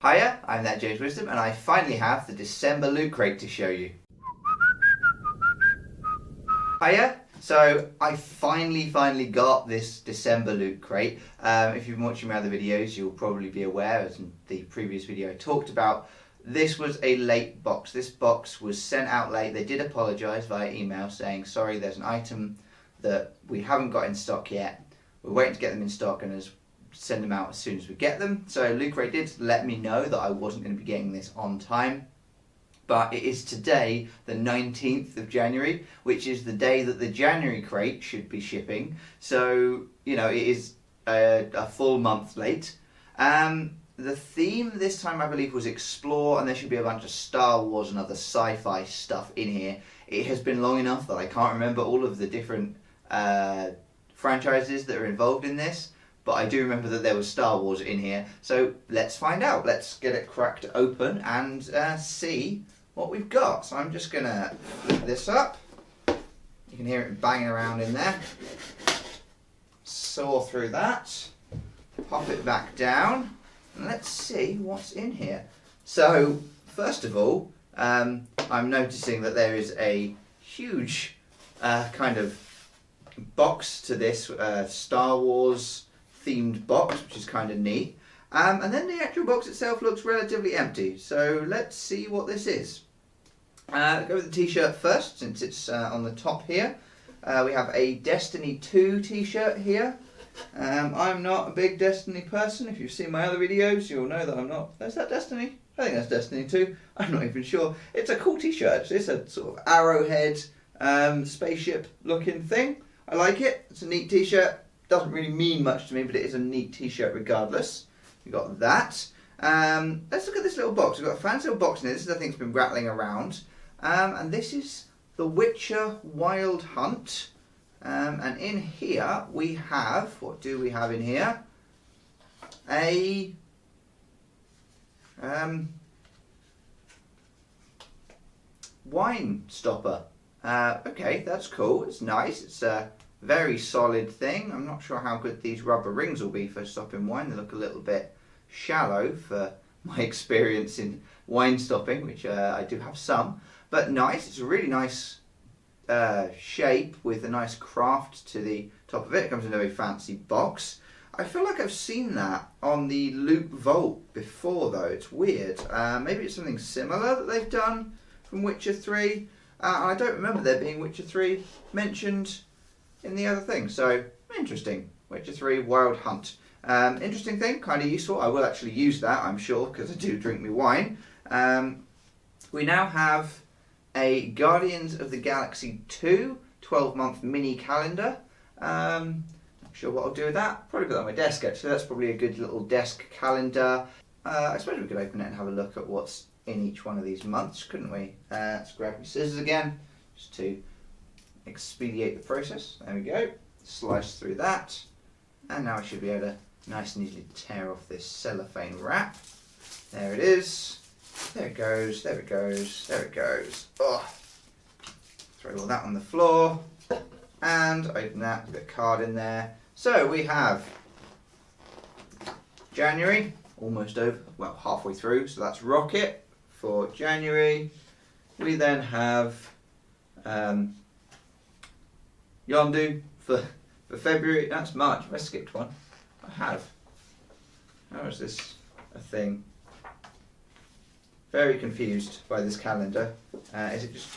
Hiya, I'm that James Wisdom, and I finally have the December Loot Crate to show you. Hiya! So I finally got this December Loot Crate. If you've been watching my other videos, you'll probably be aware, as in the previous video I talked about, this was a late box. This box was sent out late. They did apologise via email saying, sorry, there's an item that we haven't got in stock yet. We're waiting to get them in stock and send them out as soon as we get them. So Lootcrate did let me know that I wasn't going to be getting this on time. But it is today, the 19th of January, which is the day that the January crate should be shipping. So, you know, it is a full month late. The theme this time, I believe, was Explore, and there should be a bunch of Star Wars and other sci-fi stuff in here. It has been long enough that I can't remember all of the different franchises that are involved in this, but I do remember that there was Star Wars in here. So let's find out. Let's get it cracked open and see what we've got. So I'm just going to flip this up. You can hear it banging around in there. Saw through that. Pop it back down. And let's see what's in here. So, first of all, I'm noticing that there is a huge kind of box to this Star Wars themed box, which is kind of neat. And then the actual box itself looks relatively empty. So let's see what this is. Go with the t-shirt first, since it's on the top here. We have a Destiny 2 t-shirt here. I'm not a big Destiny person. If you've seen my other videos, you'll know that I'm not. Is that Destiny? I think that's Destiny 2. I'm not even sure. It's a cool t-shirt. It's a sort of arrowhead spaceship looking thing. I like it. It's a neat t-shirt. Doesn't really mean much to me, but it is a neat t-shirt regardless. We got that. Let's look at this little box. We've got a fancy little box in here. This is the thing that's been rattling around. And this is The Witcher Wild Hunt. And in here we have, what do we have in here? A wine stopper. Okay, that's cool. It's nice. It's a very solid thing. I'm not sure how good these rubber rings will be for stopping wine. They look a little bit shallow for my experience in wine stopping, which I do have some. But nice. It's a really nice shape with a nice craft to the top of it. It comes in a very fancy box. I feel like I've seen that on the Loot Vault before, though. It's weird. Maybe it's something similar that they've done from Witcher 3. I don't remember there being Witcher 3 mentioned in the other thing. So, interesting. Witcher 3 Wild Hunt. Interesting thing, kind of useful. I will actually use that, I'm sure, because I do drink my wine. We now have a Guardians of the Galaxy 2 12-month mini calendar. Not sure what I'll do with that. Probably put that on my desk, actually. That's probably a good little desk calendar. I suppose we could open it and have a look at what's in each one of these months, couldn't we? Let's grab my scissors again, just to expedite the process. There we go. Slice through that. And now I should be able to nice and easily tear off this cellophane wrap. There it is. There it goes, there it goes, there it goes. Oh. Throw all that on the floor and open that, put a card in there. So we have January, almost over, well, halfway through, so that's Rocket for January. We then have Yondu for February. That's March. I skipped one. I have. How is this a thing? Very confused by this calendar. Is it just...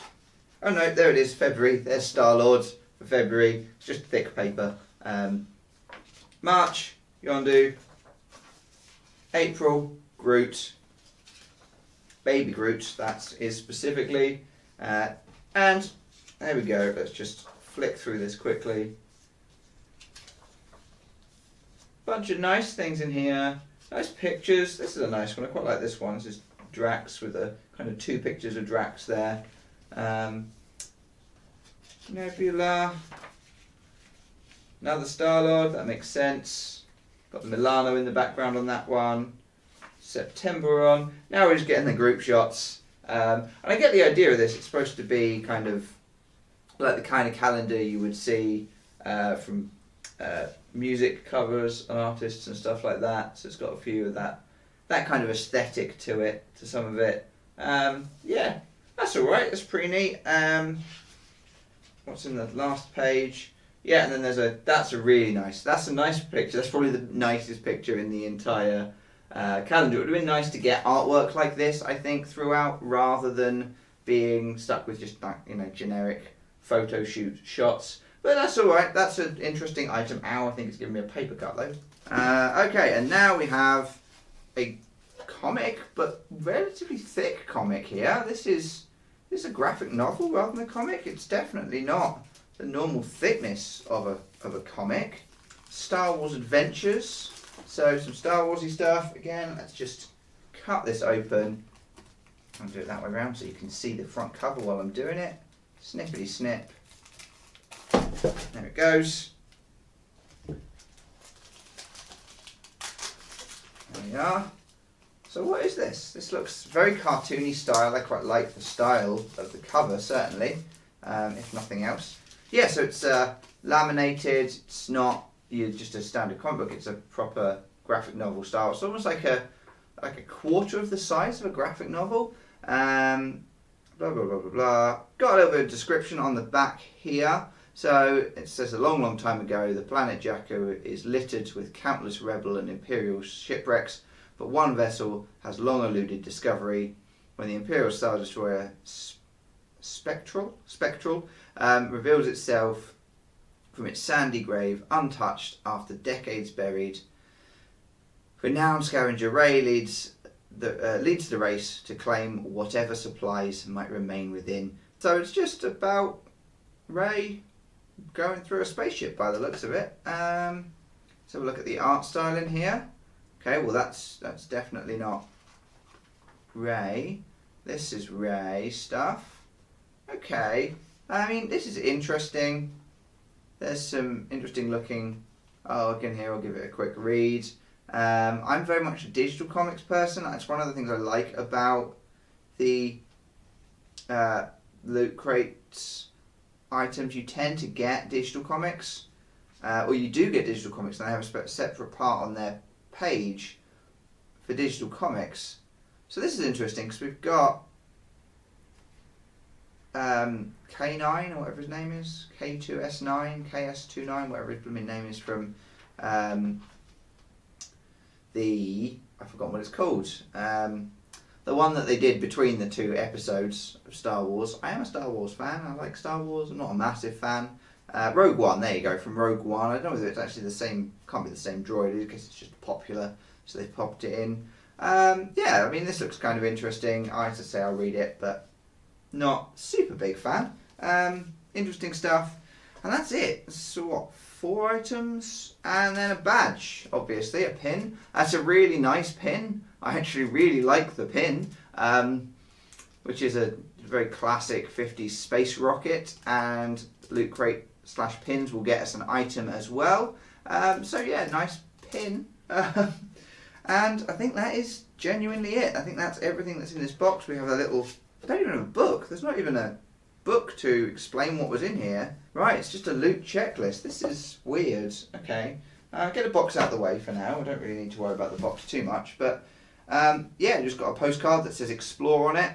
Oh no, there it is, February. There's Star-Lord for February. It's just thick paper. March, Yondu. April, Groot. Baby Groot, that is specifically. And there we go. Let's just flick through this quickly. Bunch of nice things in here. Nice pictures. This is a nice one. I quite like this one. This is Drax with a kind of two pictures of Drax there. Nebula. Another Star-Lord, that makes sense. Got Milano in the background on that one. September on. Now we're just getting the group shots. And I get the idea of this. It's supposed to be kind of like the kind of calendar you would see from music covers and artists and stuff like that. So it's got a few of that that kind of aesthetic to it, to some of it. Yeah, that's alright, that's pretty neat. What's in the last page? Yeah, and then that's a really nice, that's a nice picture. That's probably the nicest picture in the entire calendar. It would have been nice to get artwork like this, I think, throughout, rather than being stuck with just, like, you know, generic photo shoot shots. But that's alright, that's an interesting item. Ow, I think it's giving me a paper cut though. Okay, and now we have a comic, but relatively thick comic here. This is a graphic novel rather than a comic. It's definitely not the normal thickness of a comic. Star Wars Adventures. So some Star Warsy stuff. Again, let's just cut this open. I'll do it that way around so you can see the front cover while I'm doing it. Snippety snip. There it goes. There we are. So what is this? This looks very cartoony style. I quite like the style of the cover, certainly, if nothing else. Yeah, so it's laminated. It's not just a standard comic book. It's a proper graphic novel style. It's almost like a quarter of the size of a graphic novel. Blah, blah, blah, blah, blah. Got a little bit of description on the back here. So it says, a long, long time ago, the planet Jakku is littered with countless rebel and imperial shipwrecks, but one vessel has long eluded discovery. When the Imperial Star Destroyer Spectral reveals itself from its sandy grave, untouched after decades buried, renowned scavenger Rey leads the race to claim whatever supplies might remain within. So it's just about Rey going through a spaceship by the looks of it. Let's have a look at the art style in here. Okay, well that's definitely not Rey. This is Rey stuff. Okay, I mean, this is interesting. There's some interesting looking artwork in here. I'll give it a quick read. I'm very much a digital comics person. That's one of the things I like about the Loot Crate items. You tend to get digital comics, or you do get digital comics, and they have a separate part on their page for digital comics. So this is interesting because we've got K9 or whatever his name is, K2S9, KS29, whatever his blooming name is, from I've forgotten what it's called. The one that they did between the two episodes of Star Wars. I am a Star Wars fan. I like Star Wars. I'm not a massive fan. Rogue One, there you go, from Rogue One. I don't know whether it's actually the same, can't be the same droid, because it's just popular, so they popped it in. Yeah, I mean, this looks kind of interesting. I have to say I'll read it, but not super big fan. Interesting stuff. And that's it. So what, 4 items? And then a badge, obviously, a pin. That's a really nice pin. I actually really like the pin, which is a very classic 50s space rocket, and Loot Crate / pins will get us an item as well. So yeah, nice pin. And I think that is genuinely it. I think that's everything that's in this box. We have a little, I don't even have a book. There's not even a book to explain what was in here. Right, it's just a loot checklist. This is weird. Okay, get the box out of the way for now. I don't really need to worry about the box too much. But yeah, just got a postcard that says Explore on it.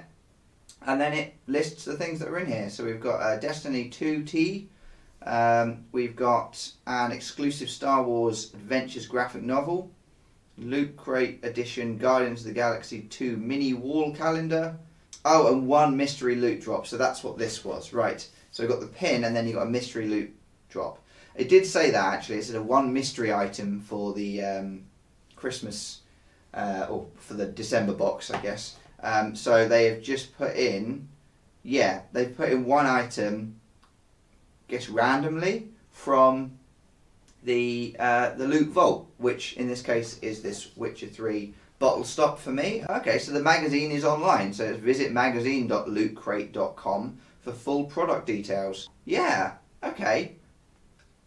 And then it lists the things that are in here. So we've got Destiny 2T. We've got an exclusive Star Wars Adventures graphic novel. Loot Crate Edition Guardians of the Galaxy 2 mini wall calendar. Oh, and 1 mystery loot drop. So that's what this was. Right. So we've got the pin, and then you've got a mystery loot drop. It did say that, actually. It said a 1 mystery item for the Christmas, or for the December box, I guess. So they have just put in, yeah, they've put in 1 item, I guess randomly, from the loot vault, which in this case is this Witcher 3 bottle stop for me. Okay, so the magazine is online, so it's visit magazine.lootcrate.com for full product details. Yeah, okay.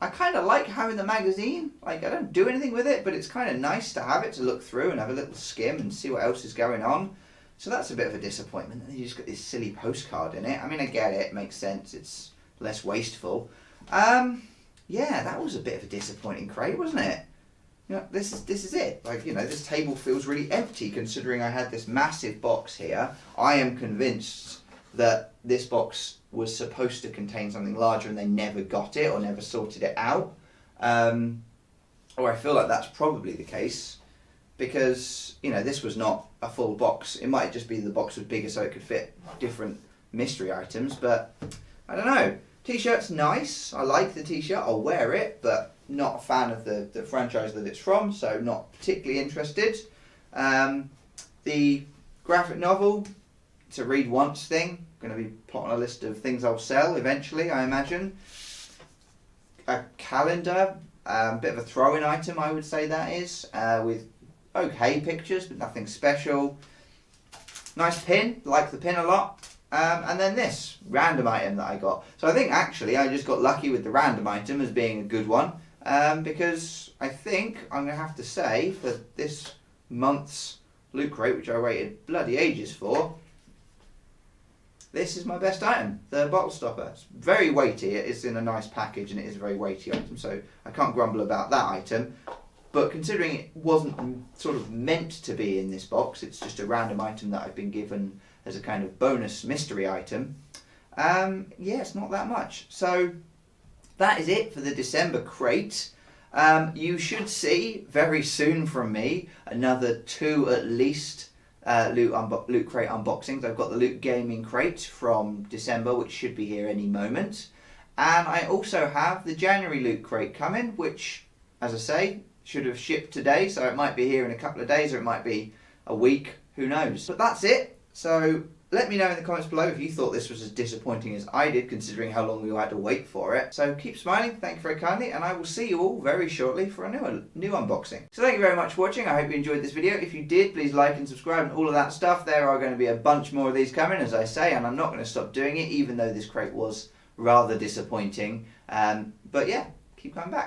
I kind of like having the magazine. Like, I don't do anything with it, but it's kind of nice to have it to look through and have a little skim and see what else is going on. So that's a bit of a disappointment. You just got this silly postcard in it. I mean, I get it. It makes sense. It's less wasteful. Yeah, that was a bit of a disappointing crate, wasn't it? you know, this is it. Like, you know, this table feels really empty considering I had this massive box here. I am convinced that this box was supposed to contain something larger and they never got it or never sorted it out. Or I feel like that's probably the case because, you know, this was not a full box. It might just be the box was bigger so it could fit different mystery items, but I don't know. T-shirt's nice. I like the T-shirt. I'll wear it, but not a fan of the franchise that it's from, so not particularly interested. The graphic novel, it's a read once thing. Going to be put on a list of things I'll sell eventually, I imagine. A calendar, bit of a throw-in item, I would say that is, with okay pictures, but nothing special. Nice pin, like the pin a lot. And then this random item that I got. So I think actually I just got lucky with the random item as being a good one, because I think I'm going to have to say for this month's Loot Crate, which I waited bloody ages for, this is my best item, the bottle stopper. It's very weighty, it is in a nice package and it is a very weighty item, so I can't grumble about that item. But considering it wasn't sort of meant to be in this box, it's just a random item that I've been given as a kind of bonus mystery item, yeah, it's not that much. So that is it for the December crate. You should see very soon from me another 2 at least Loot Crate unboxings. I've got the Loot Gaming Crate from December, which should be here any moment. And I also have the January Loot Crate coming, which, as I say, should have shipped today, so it might be here in a couple of days or it might be a week, who knows. But that's it. So let me know in the comments below if you thought this was as disappointing as I did, considering how long we had to wait for it. So keep smiling, thank you very kindly, and I will see you all very shortly for a new unboxing. So thank you very much for watching. I hope you enjoyed this video. If you did, please like and subscribe and all of that stuff. There are going to be a bunch more of these coming, as I say, and I'm not going to stop doing it, even though this crate was rather disappointing. But yeah, keep coming back.